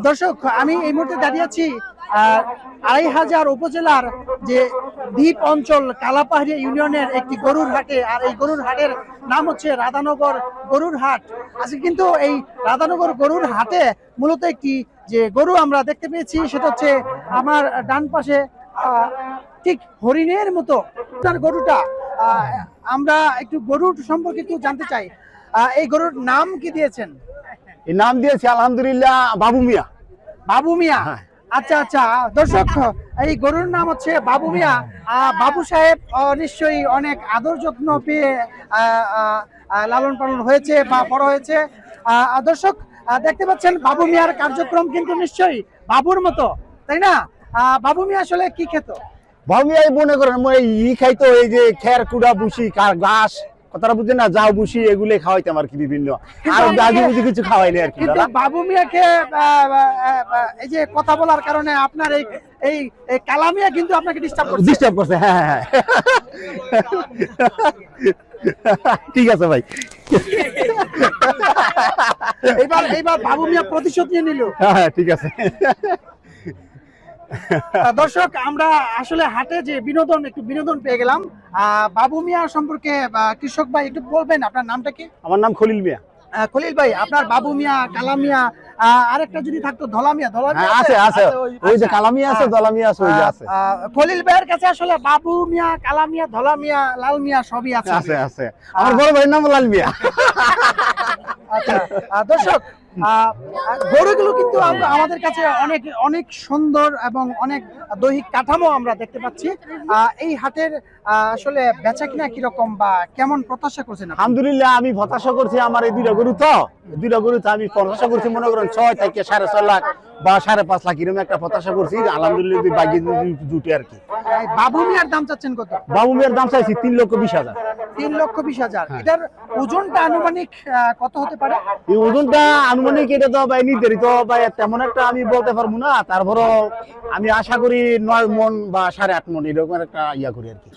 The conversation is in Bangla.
দর্শক, আমি এই মুহূর্তে দাঁড়িয়ে আছি ২৫০০ উপজেলার যে দ্বীপ অঞ্চল কালাপাহাড়ি ইউনিয়নের একটি গরুর হাটে। আর এই গরুর হাটের নাম হচ্ছে রাধানগর গরুর হাট। আজকে কিন্তু এই রাধানগর গরুর হাটে মূলত একটি যে গরু আমরা দেখতে পেয়েছি সেটা হচ্ছে আমার ডান পাশে, ঠিক হরিণের মতো তার গরুটা। আমরা একটু গরুর সম্পর্কে একটু জানতে চাই। এই গরুর নাম কি দিয়েছেন? এই নাম দিয়েছি আলহামদুলিল্লাহ বাবু মিয়া। বাবু মিয়া, আচ্ছা আচ্ছা। দর্শক, এই গরুর নাম হচ্ছে বাবু মিয়া। বাবু সাহেব নিশ্চয়ই অনেক আদর যত্ন পেয়ে লালন পালন হয়েছে বা বড় হয়েছে। দর্শক, দেখতে পাচ্ছেন বাবু মিয়ার কার্যক্রম কিন্তু নিশ্চয়ই বাবুর মতো, তাই না? বাবু মিয়া আসলে কি খেত? বাবু মিয়া মনে করেন খাইতো, এই যে খের কুড়া বুসি ঘাস, কথাটা বুঝছেন না, যাও বুসি এগুলো খাওয়াইতাম আর কি বিভিন্ন, আর দাদি বুঝি কিছু খাওয়াইনি আর কি। কিন্তু বাবু মিয়াকে এই যে কথা বলার কারণে আপনার এই কালামিয়া কিন্তু আপনাকে ডিস্টার্ব করছে। হ্যাঁ হ্যাঁ, ঠিক আছে ভাই। এইবার বাবু মিয়া প্রতিশোধ নিয়ে নিল। হ্যাঁ ঠিক আছে। দর্শক, আমরা আসলে হাটে যে একটু বিনোদন পেয়ে গেলাম। বাবু মিয়া সম্পর্কে কৃষক ভাই একটু বলবেন, আপনার নামটা কি? আমার নাম খলিল মিয়া। খলিল ভাই, আপনার বাবু মিয়া, কালা মিয়া, আরেকটা যদি থাকতো ধলা মিয়া। আছে আছে, ওই যে কালা মিয়া আছে, ধলা মিয়া আছে, ওই যে আছে। খলিল ভাইয়ের কাছে আসলে বাবু মিয়া, কালা মিয়া, ধলা মিয়া, লাল মিয়া সবই আছে। আছে আছে, আমার বড় ভাইয়ের নাম লাল মিয়া। আচ্ছা দর্শক, গরুগুলো কিন্তু আমাদের কাছে অনেক অনেক সুন্দর এবং অনেক দৈহিক কাঠামো আমরা দেখতে পাচ্ছি। এই হাটের আসলে বেচা কিনা কিরকম বা কেমন প্রত্যাশা করছেন? আলহামদুলিল্লাহ, আমি প্রত্যাশা করছি আমার এই দুইটা গরু তো আমি প্রত্যাশা করছি মনে করেন 6 থেকে 6.5 লাখ বা 5.5 লাখ এরকম একটা প্রত্যাশা করছি। আলহামদুলিল্লাহ বাকি দুটো আর কি। বাবু মিয়ার দাম চাচ্ছেন কত? বাবু মিয়ার দাম চাইছি 3,20,000। 3,20,000। এটার ওজনটা আনুমানিক কত হতে পারে? এই ওজনটা আনুমানিক এটা তো ভাই নির্ধারিত ভাই তেমন একটা আমি বলতে পারবো না, তারপরও আমি আশা করি 9 মণ বা 8.5 মণ এরকম একটা ইয়া করি আর কি।